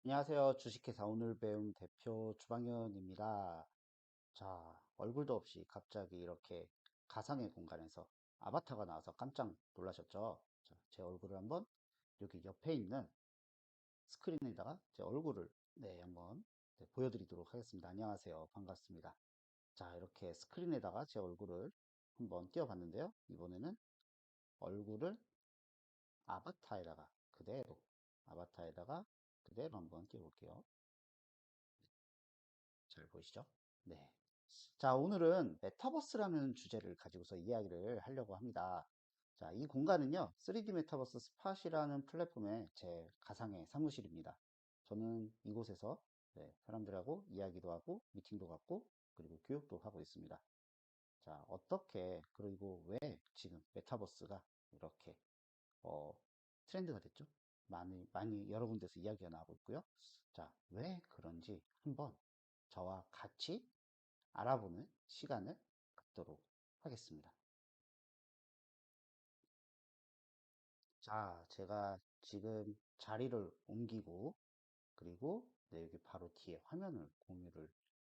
안녕하세요. 주식회사 오늘 배움 대표 주방현입니다. 자, 얼굴도 없이 갑자기 이렇게 가상의 공간에서 아바타가 나와서 깜짝 놀라셨죠? 자, 제 얼굴을 한번 여기 옆에 있는 스크린에다가 제 얼굴을 한번 보여드리도록 하겠습니다. 안녕하세요. 반갑습니다. 자, 이렇게 스크린에다가 제 얼굴을 한번 띄워봤는데요. 이번에는 얼굴을 아바타에다가 그대로 아바타에다가 그대로 한번 띄워볼게요. 잘 보이시죠? 네. 자, 오늘은 메타버스라는 주제를 가지고서 이야기를 하려고 합니다. 자, 이 공간은요, 3D 메타버스 스팟이라는 플랫폼의 제 가상의 사무실입니다. 저는 이곳에서 사람들하고 이야기도 하고, 미팅도 갖고, 그리고 교육도 하고 있습니다. 자, 어떻게, 그리고 왜 지금 메타버스가 이렇게, 어, 트렌드가 됐죠? 많이 여러 군데서 이야기가 나오고 있고요. 자, 왜 그런지 한번 저와 같이 알아보는 시간을 갖도록 하겠습니다. 자, 제가 지금 자리를 옮기고, 그리고 여기 바로 뒤에 화면을 공유를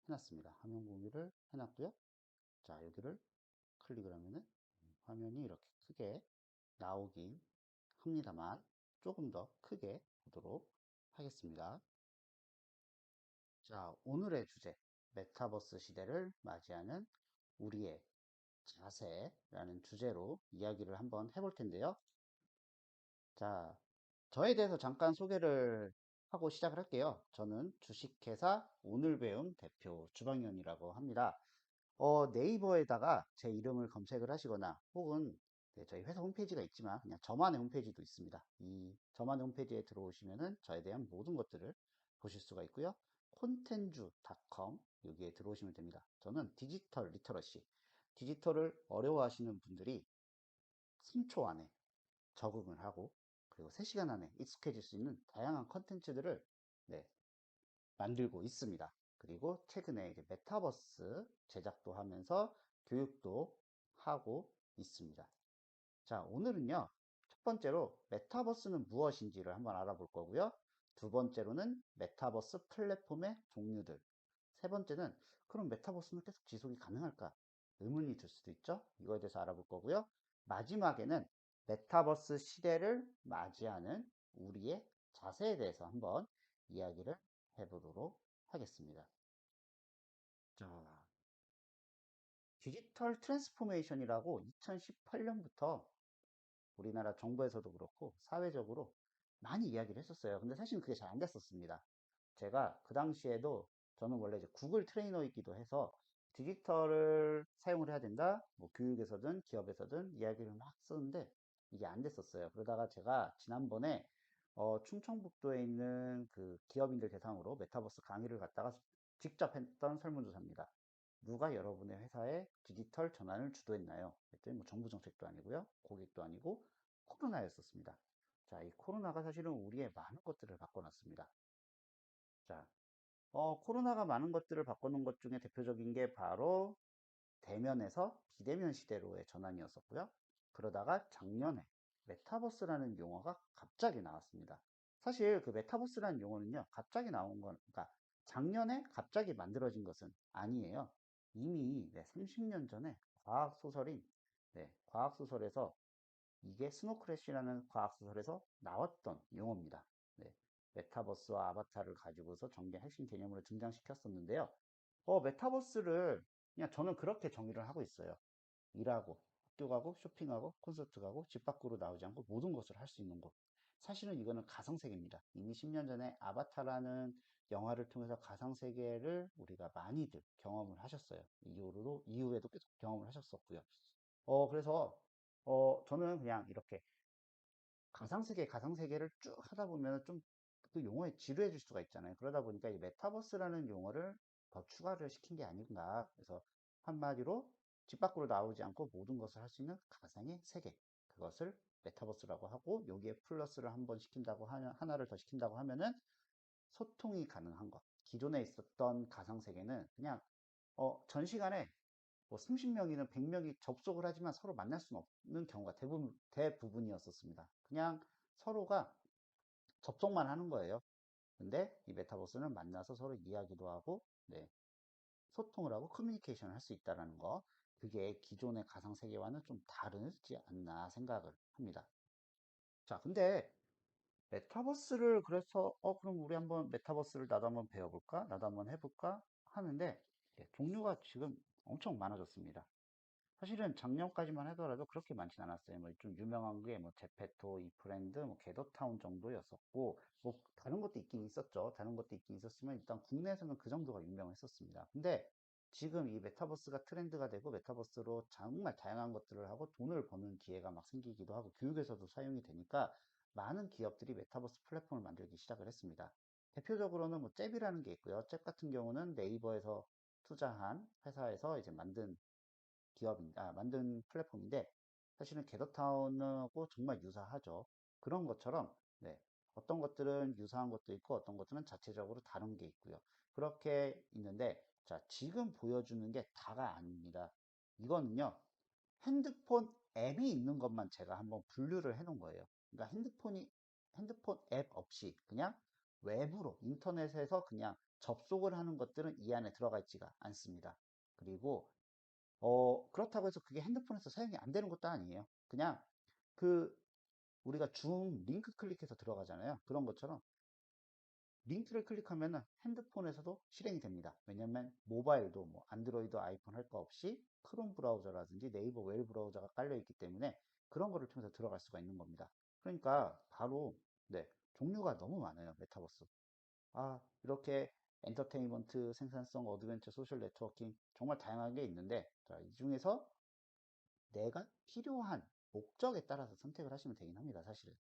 해놨습니다. 화면 공유를 해놨고요. 자, 여기를 클릭을 하면은 화면이 이렇게 크게 나오긴 합니다만, 조금 더 크게 보도록 하겠습니다. 자, 오늘의 주제, 메타버스 시대를 맞이하는 우리의 자세라는 주제로 이야기를 한번 해볼 텐데요. 자, 저에 대해서 잠깐 소개를 하고 시작을 할게요. 저는 주식회사 오늘 배움 대표 주방현이라고 합니다. 네이버에다가 제 이름을 검색을 하시거나 혹은 저희 회사 홈페이지가 있지만 그냥 저만의 홈페이지도 있습니다. 이 저만의 홈페이지에 들어오시면은 저에 대한 모든 것들을 보실 수가 있고요. 콘텐주닷컴 여기에 들어오시면 됩니다. 저는 디지털 리터러시, 디지털을 어려워하시는 분들이 3초 안에 적응을 하고 그리고 3시간 안에 익숙해질 수 있는 다양한 컨텐츠들을 네, 만들고 있습니다. 그리고 최근에 이제 메타버스 제작도 하면서 교육도 하고 있습니다. 자, 오늘은요. 첫 번째로 메타버스는 무엇인지를 한번 알아볼 거고요. 두 번째로는 메타버스 플랫폼의 종류들. 세 번째는 그럼 메타버스는 계속 지속이 가능할까? 의문이 들 수도 있죠. 이거에 대해서 알아볼 거고요. 마지막에는 메타버스 시대를 맞이하는 우리의 자세에 대해서 한번 이야기를 해보도록 하겠습니다. 자, 디지털 트랜스포메이션이라고 2018년부터 우리나라 정부에서도 그렇고 사회적으로 많이 이야기를 했었어요. 근데 사실은 그게 잘 안 됐었습니다. 제가 그 당시에도 저는 원래 이제 구글 트레이너이기도 해서 디지털을 사용을 해야 된다. 뭐 교육에서든 기업에서든 이야기를 막 쓰는데 이게 안 됐었어요. 그러다가 제가 지난번에 충청북도에 있는 그 기업인들 대상으로 메타버스 강의를 갔다가 직접 했던 설문조사입니다. 누가 여러분의 회사에 디지털 전환을 주도했나요? 그랬더니 뭐 정부 정책도 아니고요. 고객도 아니고 코로나였었습니다. 자, 이 코로나가 사실은 우리의 많은 것들을 바꿔놨습니다. 자, 코로나가 많은 것들을 바꿔놓은 것 중에 대표적인 게 바로 대면에서 비대면 시대로의 전환이었었고요. 그러다가 작년에 메타버스라는 용어가 갑자기 나왔습니다. 사실 그 메타버스라는 용어는요, 갑자기 나온 건, 그러니까 작년에 갑자기 만들어진 것은 아니에요. 이미 30년 전에 과학소설인, 과학소설에서 이게 스노크래시라는 과학소설에서 나왔던 용어입니다. 네, 메타버스와 아바타를 가지고서 정의 핵심 개념으로 등장시켰었는데요. 메타버스를 그냥 저는 그렇게 정의를 하고 있어요. 일하고, 학교 가고, 쇼핑하고, 콘서트 가고, 집 밖으로 나오지 않고 모든 것을 할 수 있는 곳. 사실은 이거는 가상세계입니다. 이미 10년 전에 아바타라는 영화를 통해서 가상세계를 우리가 많이들 경험을 하셨어요. 이후에도 계속 경험을 하셨었고요. 그래서, 저는 그냥 이렇게 가상세계를 쭉 하다 보면 좀 그 용어에 지루해질 수가 있잖아요. 그러다 보니까 이 메타버스라는 용어를 더 추가를 시킨 게 아닌가. 그래서 한마디로 집 밖으로 나오지 않고 모든 것을 할 수 있는 가상의 세계. 그것을 메타버스라고 하고 여기에 플러스를 한번 시킨다고 하나를 더 시킨다고 하면은 소통이 가능한 것. 기존에 있었던 가상세계는 그냥 전 시간에 뭐 30명이든 100명이 접속을 하지만 서로 만날 수는 없는 경우가 대부분이었었습니다. 그냥 서로가 접속만 하는 거예요. 근데 이 메타버스는 만나서 서로 이야기도 하고, 네, 소통을 하고 커뮤니케이션을 할 수 있다는 거. 그게 기존의 가상세계와는 좀 다르지 않나 생각을 합니다. 자, 근데 메타버스를 그래서 그럼 우리 한번 메타버스를 나도 한번 배워볼까? 나도 한번 해볼까? 하는데 예, 종류가 지금 엄청 많아졌습니다. 사실은 작년까지만 하더라도 그렇게 많진 않았어요. 뭐 좀 유명한 게 뭐 제페토, 이프랜드, 뭐 겟더타운 정도였었고 뭐 다른 것도 있긴 있었죠. 다른 것도 있긴 있었지만 일단 국내에서는 그 정도가 유명했었습니다. 근데 지금 이 메타버스가 트렌드가 되고 메타버스로 정말 다양한 것들을 하고 돈을 버는 기회가 막 생기기도 하고 교육에서도 사용이 되니까 많은 기업들이 메타버스 플랫폼을 만들기 시작을 했습니다. 대표적으로는 뭐 잽이라는 게 있고요. 잽 같은 경우는 네이버에서 투자한 회사에서 이제 만든 플랫폼인데 사실은 겟업타운하고 정말 유사하죠. 그런 것처럼 네, 어떤 것들은 유사한 것도 있고 어떤 것들은 자체적으로 다른 게 있고요. 그렇게 있는데 자, 지금 보여주는 게 다가 아닙니다. 이거는요. 핸드폰 앱이 있는 것만 제가 한번 분류를 해 놓은 거예요. 그러니까 핸드폰 앱 없이 그냥 외부로 인터넷에서 그냥 접속을 하는 것들은 이 안에 들어가 있지가 않습니다. 그리고 그렇다고 해서 그게 핸드폰에서 사용이 안 되는 것도 아니에요. 그냥 그 우리가 줌 링크 클릭해서 들어가잖아요. 그런 것처럼 링크를 클릭하면은 핸드폰에서도 실행이 됩니다. 왜냐면 모바일도 뭐 안드로이드, 아이폰 할 거 없이 크롬 브라우저라든지 네이버 웨브 브라우저가 깔려 있기 때문에 그런 거를 통해서 들어갈 수가 있는 겁니다. 그러니까 바로 네, 종류가 너무 많아요. 메타버스. 이렇게 엔터테인먼트, 생산성, 어드벤처, 소셜 네트워킹 정말 다양한 게 있는데 자, 이 중에서 내가 필요한 목적에 따라서 선택을 하시면 되긴 합니다, 사실은.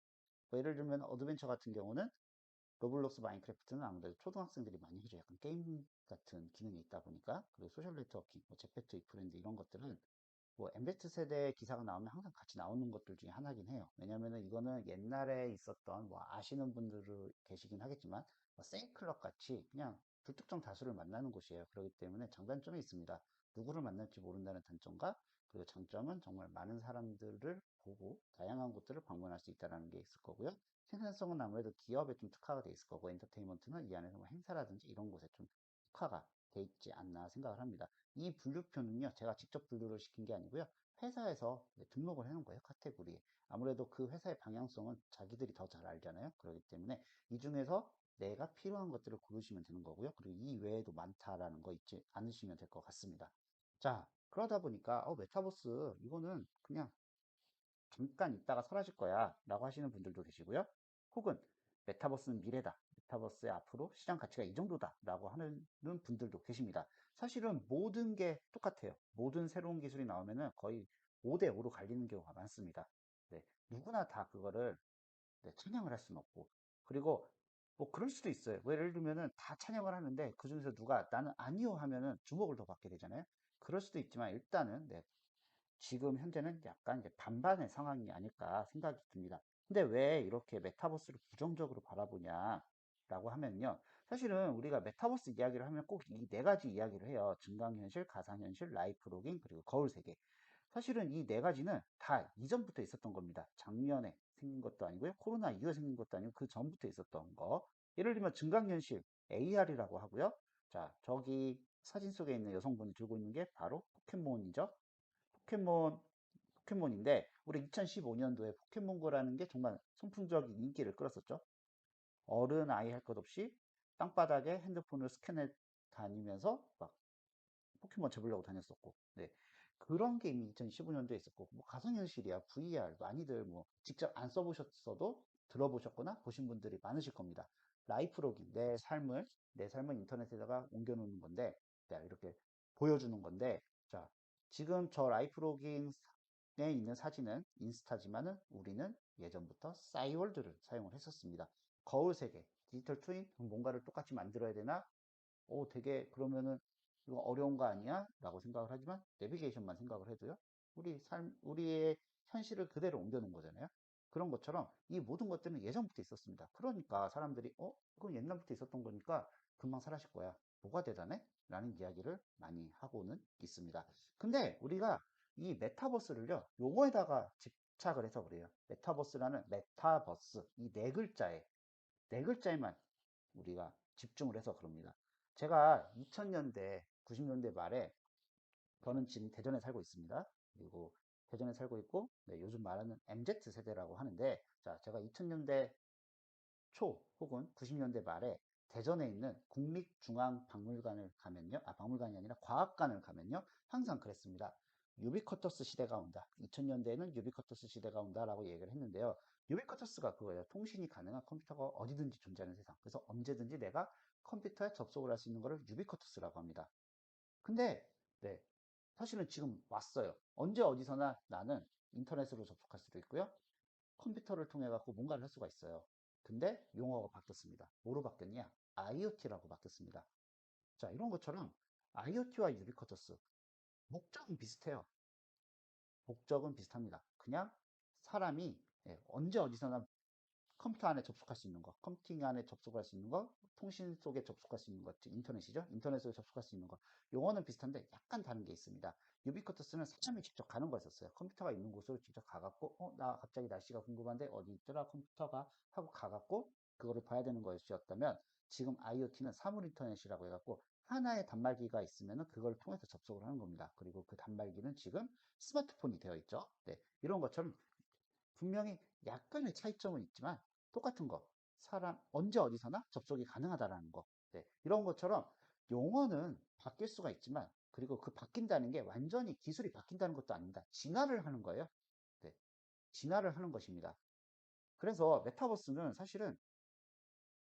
뭐 예를 들면 어드벤처 같은 경우는 로블록스 마인크래프트는 아무래도 초등학생들이 많이 해줘요. 약간 게임 같은 기능이 있다 보니까. 그리고 소셜 네트워킹, 뭐 제페토, 이프랜드 이런 것들은 뭐 엠베트 세대 기사가 나오면 항상 같이 나오는 것들 중에 하나긴 해요. 왜냐면은 이거는 옛날에 있었던 뭐 아시는 분들 계시긴 하겠지만 뭐 세이클럽 같이 그냥 불특정 다수를 만나는 곳이에요. 그렇기 때문에 장단점이 있습니다. 누구를 만날지 모른다는 단점과 그리고 장점은 정말 많은 사람들을 보고 다양한 곳들을 방문할 수 있다는 게 있을 거고요. 생산성은 아무래도 기업에 좀 특화가 돼 있을 거고 엔터테인먼트는 이 안에서 뭐 행사라든지 이런 곳에 좀 특화가 돼 있지 않나 생각을 합니다. 이 분류표는요, 제가 직접 분류를 시킨 게 아니고요. 회사에서 등록을 해놓은 거예요, 카테고리에. 아무래도 그 회사의 방향성은 자기들이 더 잘 알잖아요. 그렇기 때문에 이 중에서 내가 필요한 것들을 고르시면 되는 거고요. 그리고 이 외에도 많다라는 거 잊지 않으시면 될 것 같습니다. 자, 그러다 보니까, 메타버스, 이거는 그냥 잠깐 있다가 사라질 거야 라고 하시는 분들도 계시고요. 혹은 메타버스는 미래다. 메타버스의 앞으로 시장 가치가 이 정도다 라고 하는 분들도 계십니다. 사실은 모든 게 똑같아요. 모든 새로운 기술이 나오면은 거의 5대5로 갈리는 경우가 많습니다. 네, 누구나 다 그거를 네, 찬양을 할 수는 없고 그리고 뭐 그럴 수도 있어요. 뭐 예를 들면은 다 찬양을 하는데 그 중에서 누가 나는 아니요 하면은 주목을 더 받게 되잖아요. 그럴 수도 있지만 일단은 네, 지금 현재는 약간 이제 반반의 상황이 아닐까 생각이 듭니다. 근데 왜 이렇게 메타버스를 부정적으로 바라보냐라고 하면요. 사실은 우리가 메타버스 이야기를 하면 꼭 이 네 가지 이야기를 해요. 증강현실, 가상현실, 라이프 로깅, 그리고 거울 세계. 사실은 이 네 가지는 다 이전부터 있었던 겁니다. 작년에 생긴 것도 아니고요. 코로나 이후에 생긴 것도 아니고 그 전부터 있었던 거. 예를 들면 증강현실, AR이라고 하고요. 자, 저기 사진 속에 있는 여성분이 들고 있는 게 바로 포켓몬이죠. 포켓몬, 포켓몬인데, 우리 2015년도에 포켓몬고라는 게 정말 선풍적인 인기를 끌었었죠. 어른, 아이 할 것 없이 땅바닥에 핸드폰을 스캔해 다니면서 막 포켓몬 잡으려고 다녔었고, 네. 그런 게 이미 2015년도에 있었고, 뭐 가상현실이야, VR, 많이들 뭐 직접 안 써보셨어도 들어보셨거나 보신 분들이 많으실 겁니다. 라이프로깅, 내 삶을 인터넷에다가 옮겨놓는 건데, 내가 이렇게 보여주는 건데, 자, 지금 저 라이프로깅에 있는 사진은 인스타지만은 우리는 예전부터 싸이월드를 사용을 했었습니다. 거울 세계, 디지털 트윈, 뭔가를 똑같이 만들어야 되나? 되게 그러면은 이거 어려운 거 아니야? 라고 생각을 하지만 내비게이션만 생각을 해도요. 우리의 현실을 그대로 옮겨놓은 거잖아요. 그런 것처럼 이 모든 것들은 예전부터 있었습니다. 그러니까 사람들이 그건 옛날부터 있었던 거니까 금방 사라질 거야. 뭐가 대단해? 라는 이야기를 많이 하고는 있습니다. 근데 우리가 이 메타버스를요, 요거에다가 집착을 해서 그래요. 메타버스라는 메타버스, 이 네 글자에만 우리가 집중을 해서 그럽니다. 제가 2000년대, 90년대 말에 저는 지금 대전에 살고 있습니다. 그리고 대전에 살고 있고, 네, 요즘 말하는 MZ 세대라고 하는데, 자, 제가 2000년대 초 혹은 90년대 말에 대전에 있는 국립중앙박물관을 가면요, 박물관이 아니라 과학관을 가면요, 항상 그랬습니다. 유비쿼터스 시대가 온다. 2000년대에는 유비쿼터스 시대가 온다라고 얘기를 했는데요. 유비쿼터스가 그거예요. 통신이 가능한 컴퓨터가 어디든지 존재하는 세상. 그래서 언제든지 내가 컴퓨터에 접속을 할 수 있는 것을 유비쿼터스라고 합니다. 근데 네, 사실은 지금 왔어요. 언제 어디서나 나는 인터넷으로 접속할 수도 있고요. 컴퓨터를 통해 갖고 뭔가를 할 수가 있어요. 근데 용어가 바뀌었습니다. 뭐로 바뀌었냐? IoT라고 바뀌었습니다. 자, 이런 것처럼 IoT와 유비쿼터스 목적은 비슷해요. 목적은 비슷합니다. 그냥 사람이 언제 어디서나 컴퓨터 안에 접속할 수 있는 거, 컴퓨팅 안에 접속할 수 있는 거, 통신 속에 접속할 수 있는 것, 즉 인터넷이죠. 인터넷으로 접속할 수 있는 거. 용어는 비슷한데 약간 다른 게 있습니다. 유비쿼터스는 사람이 직접 가는 거였었어요. 컴퓨터가 있는 곳으로 직접 가갖고, 나 갑자기 날씨가 궁금한데 어디 있더라 컴퓨터가 하고 가갖고 그거를 봐야 되는 것이었다면 지금 IoT는 사물 인터넷이라고 해갖고 하나의 단말기가 있으면 그걸 통해서 접속을 하는 겁니다. 그리고 그 단말기는 지금 스마트폰이 되어 있죠. 네, 이런 것처럼 분명히 약간의 차이점은 있지만 똑같은 거. 사람 언제 어디서나 접속이 가능하다라는 거. 네, 이런 것처럼 용어는 바뀔 수가 있지만 그리고 그 바뀐다는 게 완전히 기술이 바뀐다는 것도 아닙니다. 진화를 하는 거예요. 네, 진화를 하는 것입니다. 그래서 메타버스는 사실은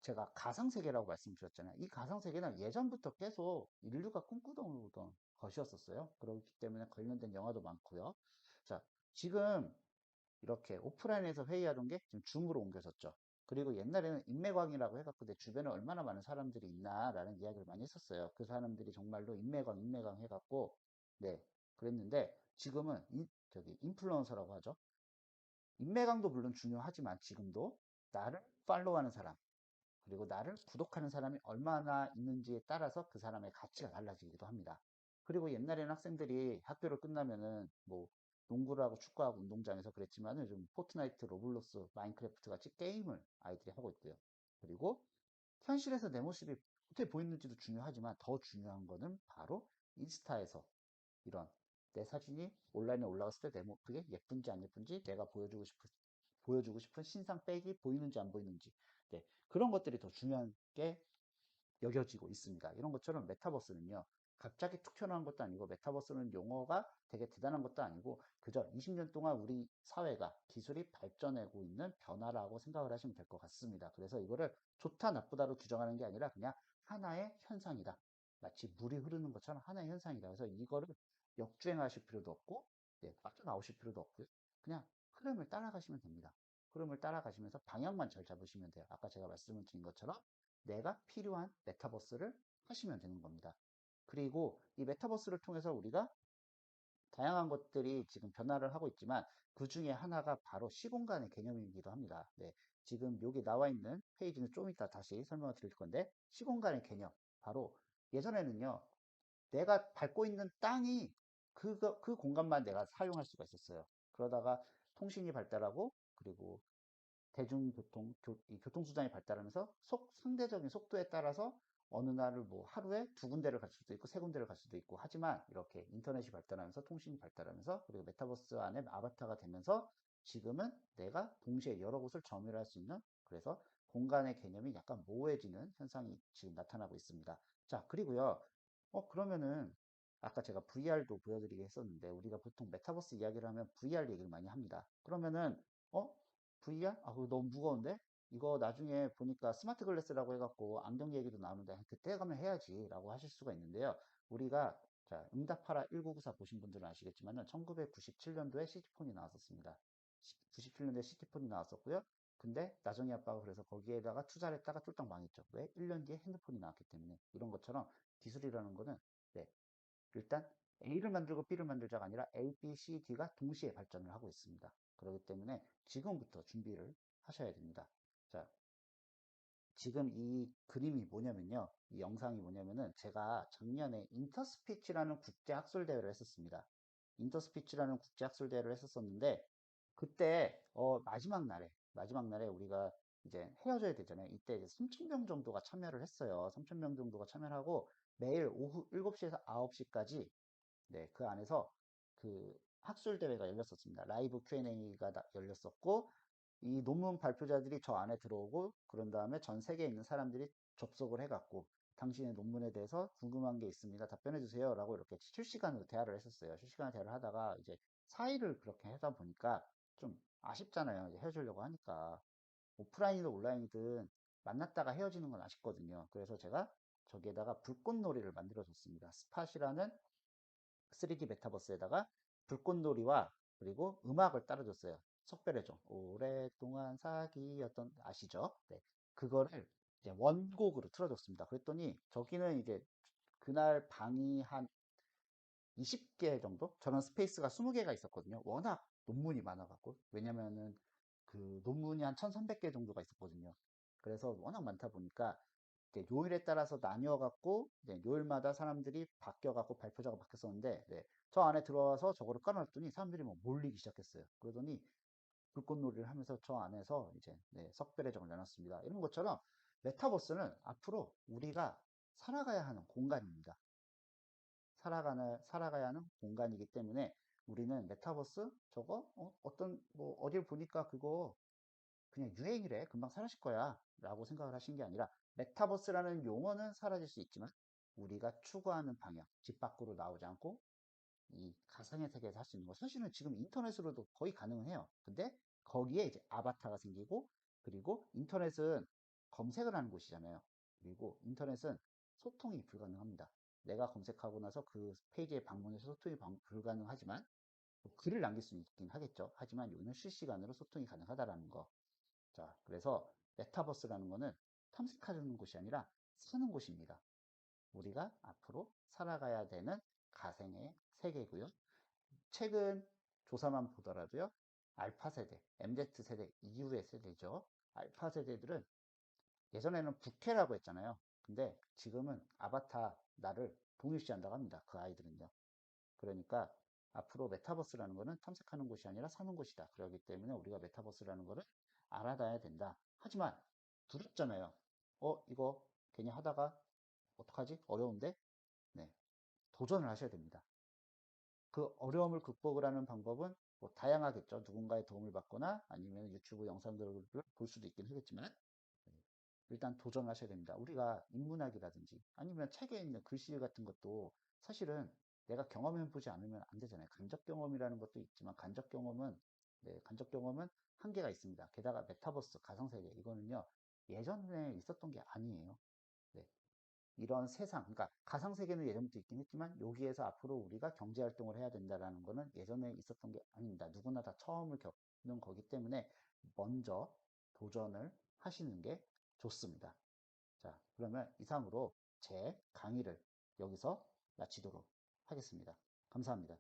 제가 가상세계라고 말씀드렸잖아요. 이 가상세계는 예전부터 계속 인류가 꿈꾸던 것이었었어요. 그렇기 때문에 관련된 영화도 많고요. 자, 지금 이렇게 오프라인에서 회의하던 게 지금 줌으로 옮겨졌죠. 그리고 옛날에는 인매광이라고 해갖고 내 주변에 얼마나 많은 사람들이 있나라는 이야기를 많이 했었어요. 그 사람들이 정말로 인매광 해갖고, 네, 그랬는데 지금은 저기 인플루언서라고 하죠. 인매광도 물론 중요하지만 지금도 나를 팔로우하는 사람, 그리고 나를 구독하는 사람이 얼마나 있는지에 따라서 그 사람의 가치가 달라지기도 합니다. 그리고 옛날에는 학생들이 학교를 끝나면은 뭐 농구를 하고 축구하고 운동장에서 그랬지만은 좀 포트나이트, 로블록스, 마인크래프트 같이 게임을 아이들이 하고 있고요. 그리고 현실에서 내 모습이 어떻게 보이는지도 중요하지만 더 중요한 거는 바로 인스타에서 이런 내 사진이 온라인에 올라갔을 때 그게 예쁜지 안 예쁜지 내가 보여주고 싶은 신상 백이 보이는지 안 보이는지 네, 그런 것들이 더 중요한 게 여겨지고 있습니다. 이런 것처럼 메타버스는요, 갑자기 툭 튀어나온 것도 아니고, 메타버스는 용어가 되게 대단한 것도 아니고, 그저 20년 동안 우리 사회가 기술이 발전하고 있는 변화라고 생각을 하시면 될 것 같습니다. 그래서 이거를 좋다, 나쁘다로 규정하는 게 아니라 그냥 하나의 현상이다. 마치 물이 흐르는 것처럼 하나의 현상이다. 그래서 이거를 역주행하실 필요도 없고, 네, 빠져나오실 필요도 없고요. 그냥 흐름을 따라가시면 됩니다. 흐름을 따라가시면서 방향만 잘 잡으시면 돼요. 아까 제가 말씀을 드린 것처럼 내가 필요한 메타버스를 하시면 되는 겁니다. 그리고 이 메타버스를 통해서 우리가 다양한 것들이 지금 변화를 하고 있지만 그 중에 하나가 바로 시공간의 개념이기도 합니다. 네, 지금 여기 나와 있는 페이지는 좀 이따 다시 설명을 드릴 건데 시공간의 개념, 바로 예전에는요, 내가 밟고 있는 땅이 그 공간만 내가 사용할 수가 있었어요. 그러다가 통신이 발달하고 그리고 대중교통, 이 교통수단이 발달하면서 상대적인 속도에 따라서 어느 날을 뭐 하루에 두 군데를 갈 수도 있고 세 군데를 갈 수도 있고 하지만 이렇게 인터넷이 발달하면서 통신이 발달하면서 그리고 메타버스 안에 아바타가 되면서 지금은 내가 동시에 여러 곳을 점유할 수 있는 그래서 공간의 개념이 약간 모호해지는 현상이 지금 나타나고 있습니다. 자, 그리고요. 그러면은 아까 제가 VR도 보여드리게 했었는데 우리가 보통 메타버스 이야기를 하면 VR 얘기를 많이 합니다. 그러면은 어? VR? 그거 너무 무거운데? 이거 나중에 보니까 스마트 글래스라고 해갖고 안경 얘기도 나오는데 그때 가면 해야지 라고 하실 수가 있는데요. 우리가 자, 응답하라 1994 보신 분들은 아시겠지만은 1997년도에 시티폰이 나왔었습니다. 97년도에 시티폰이 나왔었고요. 근데 나정이 아빠가 그래서 거기에다가 투자를 했다가 쫄딱 망했죠. 왜? 1년 뒤에 핸드폰이 나왔기 때문에. 이런 것처럼 기술이라는 거는 네, 일단 A를 만들고 B를 만들자가 아니라 A, B, C, D가 동시에 발전을 하고 있습니다. 그렇기 때문에 지금부터 준비를 하셔야 됩니다. 자, 지금 이 그림이 뭐냐면요. 이 영상이 뭐냐면은 제가 작년에 인터스피치라는 국제학술대회를 했었습니다. 인터스피치라는 국제학술대회를 했었었는데 그때 마지막 날에 우리가 이제 헤어져야 되잖아요. 이때 이제 3,000명 정도가 참여를 했어요. 3,000명 정도가 참여를 하고 매일 오후 7시에서 9시까지 네, 그 안에서 그 학술 대회가 열렸었습니다. 라이브 Q&A가 열렸었고 이 논문 발표자들이 저 안에 들어오고 그런 다음에 전 세계에 있는 사람들이 접속을 해갖고 당신의 논문에 대해서 궁금한 게 있습니다. 답변해 주세요. 라고 이렇게 실시간으로 대화를 했었어요. 실시간 대화를 하다가 이제 4일을 그렇게 하다 보니까 좀 아쉽잖아요. 이제 헤어지려고 하니까. 오프라인이든 온라인이든 만났다가 헤어지는 건 아쉽거든요. 그래서 제가 저기에다가 불꽃놀이를 만들어 줬습니다. 스팟이라는 3D 메타버스에다가 불꽃놀이와 그리고 음악을 따라줬어요. 석별의종 오랫동안 사귀었던 아시죠? 네. 그거를 이제 원곡으로 틀어줬습니다. 그랬더니 저기는 이제 그날 방이 한 20개 정도? 저는 스페이스가 20개가 있었거든요. 워낙 논문이 많아갖고. 왜냐면은 그 논문이 한 1300개 정도가 있었거든요. 그래서 워낙 많다 보니까 이제 요일에 따라서 나뉘어갖고 이제 요일마다 사람들이 바뀌어갖고 발표자가 바뀌었었는데 네, 저 안에 들어와서 저거를 깔아놨더니 사람들이 막 몰리기 시작했어요. 그러더니 불꽃놀이를 하면서 저 안에서 이제 네, 석별의정을 나눴습니다. 이런 것처럼 메타버스는 앞으로 우리가 살아가야 하는 공간입니다. 살아가야 하는 공간이기 때문에 우리는 메타버스 저거 어떤 뭐 어딜 보니까 그거 그냥 유행이래 금방 사라질 거야 라고 생각을 하신 게 아니라 메타버스라는 용어는 사라질 수 있지만 우리가 추구하는 방향 집 밖으로 나오지 않고 이 가상의 세계에서 할 수 있는 거 사실은 지금 인터넷으로도 거의 가능해요. 근데 거기에 이제 아바타가 생기고 그리고 인터넷은 검색을 하는 곳이잖아요. 그리고 인터넷은 소통이 불가능합니다. 내가 검색하고 나서 그 페이지에 방문해서 소통이 불가능하지만 뭐 글을 남길 수 있긴 하겠죠. 하지만 여기는 실시간으로 소통이 가능하다라는 거. 자, 그래서 메타버스라는 거는 탐색하는 곳이 아니라 사는 곳입니다. 우리가 앞으로 살아가야 되는 가상의 세계고요. 최근 조사만 보더라도요. 알파 세대, MZ 세대 이후의 세대죠. 알파 세대들은 예전에는 부캐라고 했잖아요. 근데 지금은 아바타 나를 동일시한다고 합니다. 그 아이들은요. 그러니까 앞으로 메타버스라는 거는 탐색하는 곳이 아니라 사는 곳이다. 그렇기 때문에 우리가 메타버스라는 거를 알아놔야 된다. 하지만 두렵잖아요. 이거 괜히 하다가 어떡하지? 어려운데? 네. 도전을 하셔야 됩니다. 그 어려움을 극복을 하는 방법은 뭐 다양하겠죠. 누군가의 도움을 받거나 아니면 유튜브 영상들을 볼 수도 있긴 하겠지만 네. 일단 도전하셔야 됩니다. 우리가 인문학이라든지 아니면 책에 있는 글씨 같은 것도 사실은 내가 경험해보지 않으면 안 되잖아요. 간접 경험이라는 것도 있지만 간접 경험은 네, 간접 경험은 한계가 있습니다. 게다가 메타버스 가상세계 이거는요 예전에 있었던 게 아니에요. 네. 이런 세상, 그러니까 가상세계는 예전부터 있긴 했지만 여기에서 앞으로 우리가 경제활동을 해야 된다라는 거는 예전에 있었던 게 아닙니다. 누구나 다 처음을 겪는 거기 때문에 먼저 도전을 하시는 게 좋습니다. 자, 그러면 이상으로 제 강의를 여기서 마치도록 하겠습니다. 감사합니다.